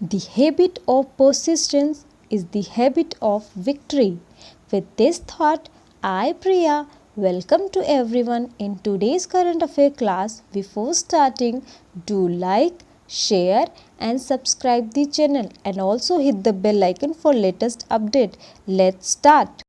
The habit of persistence is the habit of victory. With this thought, I, Priya, welcome to everyone in today's current affair class. Before starting, do like, share and subscribe the channel and also hit the bell icon for latest update. Let's start.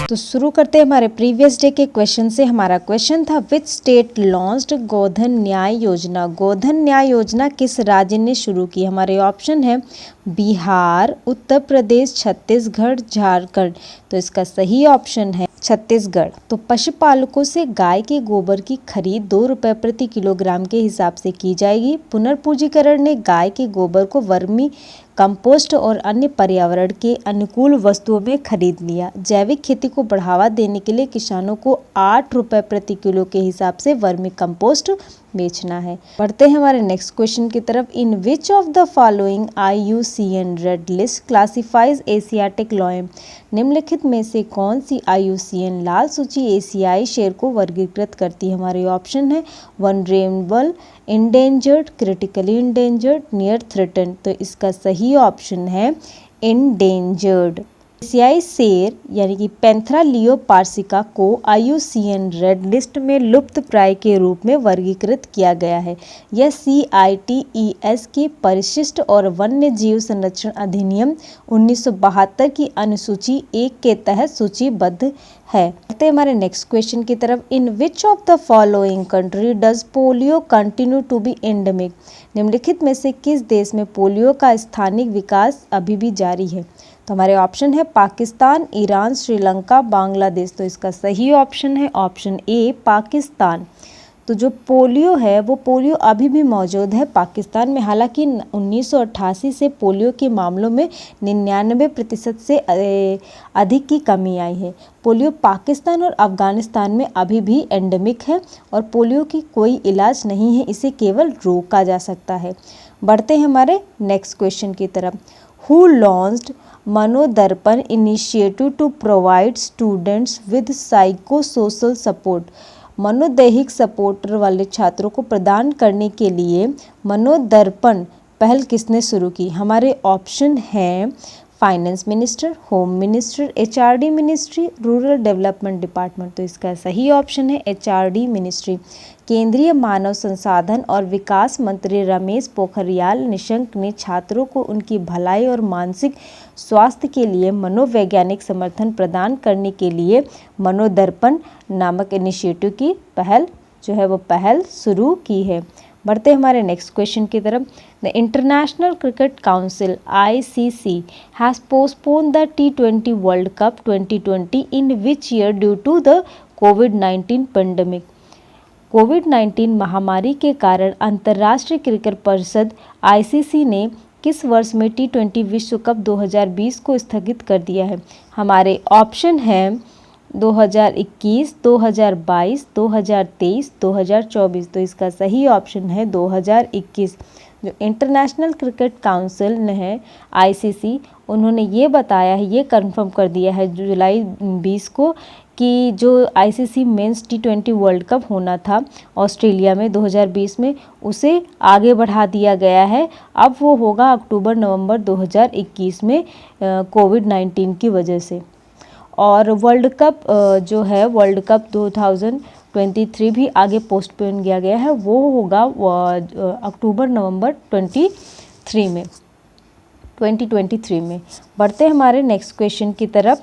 तो शुरू करते हैं हमारे previous day के question से। हमारा question था which state launched गोधन न्याय योजना। गोधन न्याय योजना किस राज्य ने शुरू की। हमारे ऑप्शन है बिहार, उत्तर प्रदेश, छत्तीसगढ़, झारखंड। तो इसका सही ऑप्शन है छत्तीसगढ़। तो पशुपालकों से गाय के गोबर की खरीद 2 रुपये प्रति किलोग्राम के हिसाब से की जाएगी। पुनर्पूंजीकरण ने गाय के गोबर को वर्मी कंपोस्ट और अन्य पर्यावरण के अनुकूल वस्तुओं में खरीद लिया। जैविक खेती को बढ़ावा देने के लिए किसानों को 8 रुपये प्रति किलो के हिसाब से वर्मी कंपोस्ट बेचना है। बढ़ते हैं हमारे नेक्स्ट क्वेश्चन की तरफ। In which of the following IUCN red list classifies Asiatic lion. निम्नलिखित में से कौन सी IUCN लाल सूची एशियाई शेर को वर्गीकृत करती है। हमारे ऑप्शन है vulnerable, endangered, critically endangered, near threatened. तो इसका सही ऑप्शन है इंडेंजर्ड। एशियाई शेर यानी कि पैंथरा लियोपार्सिका को IUCN रेड लिस्ट में लुप्त प्राय के रूप में वर्गीकृत किया गया है। यह CITES की परिशिष्ट और वन्य जीव संरक्षण अधिनियम 1972 की अनुसूची 1 के तहत सूचीबद्ध है। हमारे नेक्स्ट क्वेश्चन की तरफ। In which of the following country does polio continue to be endemic. निम्नलिखित में से किस देश में पोलियो का स्थानिक विकास अभी भी जारी है। तो हमारे ऑप्शन है पाकिस्तान, ईरान, श्रीलंका, बांग्लादेश। तो इसका सही ऑप्शन है ऑप्शन ए पाकिस्तान। तो जो पोलियो है वो पोलियो अभी भी मौजूद है पाकिस्तान में। हालांकि 1988 से पोलियो के मामलों में 99% से अधिक की कमी आई है। पोलियो पाकिस्तान और अफगानिस्तान में अभी भी एंडेमिक है और पोलियो की कोई इलाज नहीं है, इसे केवल रोका जा सकता है। बढ़ते हैं हमारे नेक्स्ट क्वेश्चन की तरफ। Who launched Manodarpan initiative to provide students with psycho social support. मनोदैहिक सपोर्ट वाले छात्रों को प्रदान करने के लिए मनोदर्पण पहल किसने शुरू की। हमारे ऑप्शन हैं finance minister, home minister, HRD ministry, rural development department. तो इसका सही ऑप्शन है HRD मिनिस्ट्री। केंद्रीय मानव संसाधन और विकास मंत्री रमेश पोखरियाल निशंक ने छात्रों को उनकी भलाई और मानसिक स्वास्थ्य के लिए मनोवैज्ञानिक समर्थन प्रदान करने के लिए मनोदर्पण नामक इनिशिएटिव की पहल शुरू की है। बढ़ते हमारे नेक्स्ट क्वेश्चन की तरफ। The International Cricket Council ICC has postpone the T20 World Cup 2020 in which year due to the कोविड-19 पेंडेमिक। कोविड-19 महामारी के कारण अंतर्राष्ट्रीय क्रिकेट परिषद ICC ने किस वर्ष में T20 विश्व कप 2020 को स्थगित कर दिया है। हमारे ऑप्शन हैं 2021, 2022, 2023, 2024। तो इसका सही ऑप्शन है 2021। जो इंटरनेशनल क्रिकेट काउंसिल है ICC, उन्होंने ये बताया है, ये कंफर्म कर दिया है जुलाई 20 को कि जो ICC mains T20 World cup होना था ऑस्ट्रेलिया में 2020 में, उसे आगे बढ़ा दिया गया है। अब वो होगा अक्टूबर-नवंबर 2021 में कोविड-19 की वजह से। और वर्ल्ड कप जो है वर्ल्ड कप 2023 भी आगे पोस्टपोन किया गया है, वो होगा अक्टूबर-नवंबर 2023 में। बढ़ते हैं हमारे नेक्स्ट क्वेश्चन की तरफ।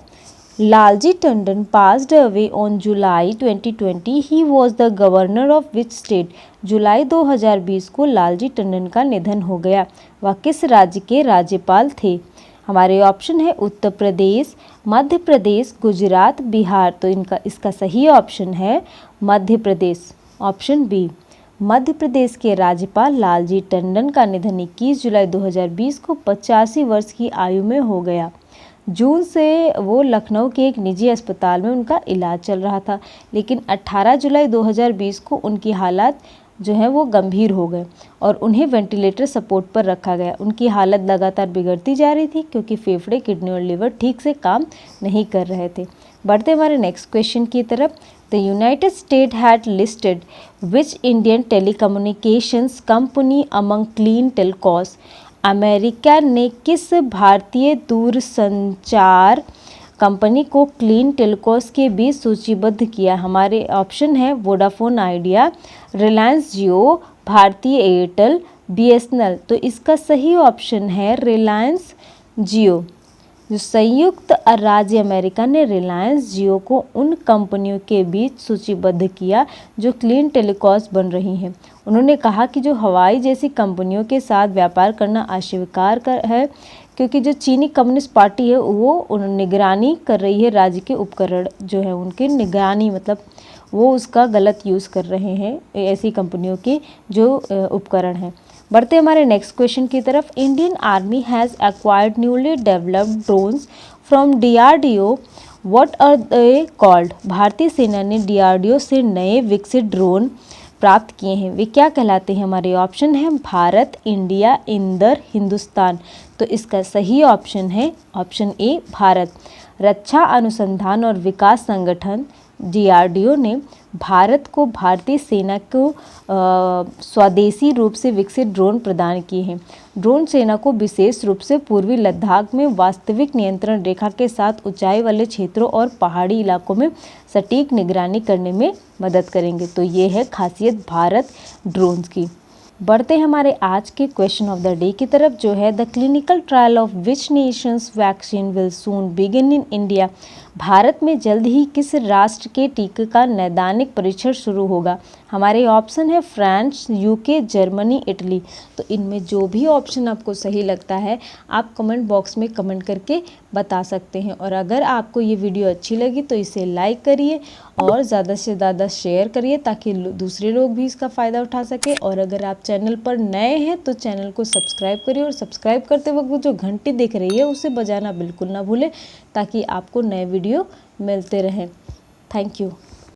Lalji Tandon passed away on July 2020. He was the governor of which state? जुलाई 2020 को लालजी टंडन का निधन हो गया। वह किस राज्य के राज्यपाल थे। हमारे ऑप्शन है उत्तर प्रदेश, मध्य प्रदेश, गुजरात, बिहार। तो इसका सही ऑप्शन है मध्य प्रदेश, ऑप्शन बी। मध्य प्रदेश के राज्यपाल लालजी टंडन का निधन 21 जुलाई 2020 को 85 वर्ष की आयु में हो गया। जून से वो लखनऊ के एक निजी अस्पताल में उनका इलाज चल रहा था, लेकिन 18 जुलाई 2020 को उनकी हालत जो है वो गंभीर हो गए और उन्हें वेंटिलेटर सपोर्ट पर रखा गया। उनकी हालत लगातार बिगड़ती जा रही थी क्योंकि फेफड़े, किडनी और लिवर ठीक से काम नहीं कर रहे थे। बढ़ते हमारे नेक्स्ट क्वेश्चन की तरफ। The United State had listed which Indian telecommunications company among clean telcos. America ने किस भारतीय दूरसंचार कंपनी को क्लीन टेलकॉस के बीच सूचीबद्ध किया। हमारे ऑप्शन है वोडाफोन आइडिया, रिलायंस जियो, भारतीय एयरटेल, बीएसएनएल। तो इसका सही ऑप्शन है रिलायंस जियो। जो संयुक्त राज्य अमेरिका ने रिलायंस जियो को उन कंपनियों के बीच सूचीबद्ध किया जो क्लीन टेलीकॉस बन रही हैं। उन्होंने कहा कि जो हवाई जैसी कंपनियों के साथ व्यापार करना अस्वीकार है, क्योंकि जो चीनी कम्युनिस्ट पार्टी है वो निगरानी कर रही है राज्य के उपकरण जो है उनके निगरानी, मतलब वो उसका गलत यूज़ कर रहे हैं ऐसी कंपनियों के जो उपकरण हैं। बढ़ते हमारे नेक्स्ट क्वेश्चन की तरफ। Indian army has acquired newly developed drones from DRDO, what are they called. भारतीय सेना ने डीआरडीओ से नए विकसित ड्रोन प्राप्त किए हैं, वे क्या कहलाते हैं। हमारे ऑप्शन है भारत, इंडिया, इंदर, हिंदुस्तान। तो इसका सही ऑप्शन है ऑप्शन ए भारत। रक्षा अनुसंधान और विकास संगठन डीआरडीओ ने भारत को भारतीय सेना को स्वदेशी रूप से विकसित ड्रोन प्रदान किए हैं। ड्रोन सेना को विशेष रूप से पूर्वी लद्दाख में वास्तविक नियंत्रण रेखा के साथ ऊंचाई वाले क्षेत्रों और पहाड़ी इलाकों में सटीक निगरानी करने में मदद करेंगे। तो ये है खासियत भारत ड्रोन्स की। बढ़ते हमारे आज के क्वेश्चन ऑफ द डे की तरफ, जो है the clinical trial of which Nations vaccine will soon begin in India. Bharat में जल्द ही किस राष्ट्र के टीके का नैदानिक परीक्षण शुरू होगा। हमारे ऑप्शन है फ्रांस, यूके, जर्मनी, इटली। तो इनमें जो भी ऑप्शन आपको सही लगता है आप कमेंट बॉक्स में कमेंट करके बता सकते हैं। और अगर आपको ये वीडियो अच्छी लगी तो इसे लाइक करिए और ज़्यादा से ज़्यादा शेयर करिए ताकि दूसरे लोग भी इसका फ़ायदा उठा सके। और अगर आप चैनल पर नए हैं तो चैनल को सब्सक्राइब करिए और सब्सक्राइब करते वक्त वो जो घंटी दिख रही है उसे बजाना बिल्कुल ना भूलें ताकि आपको नए वीडियो मिलते रहें। Thank you.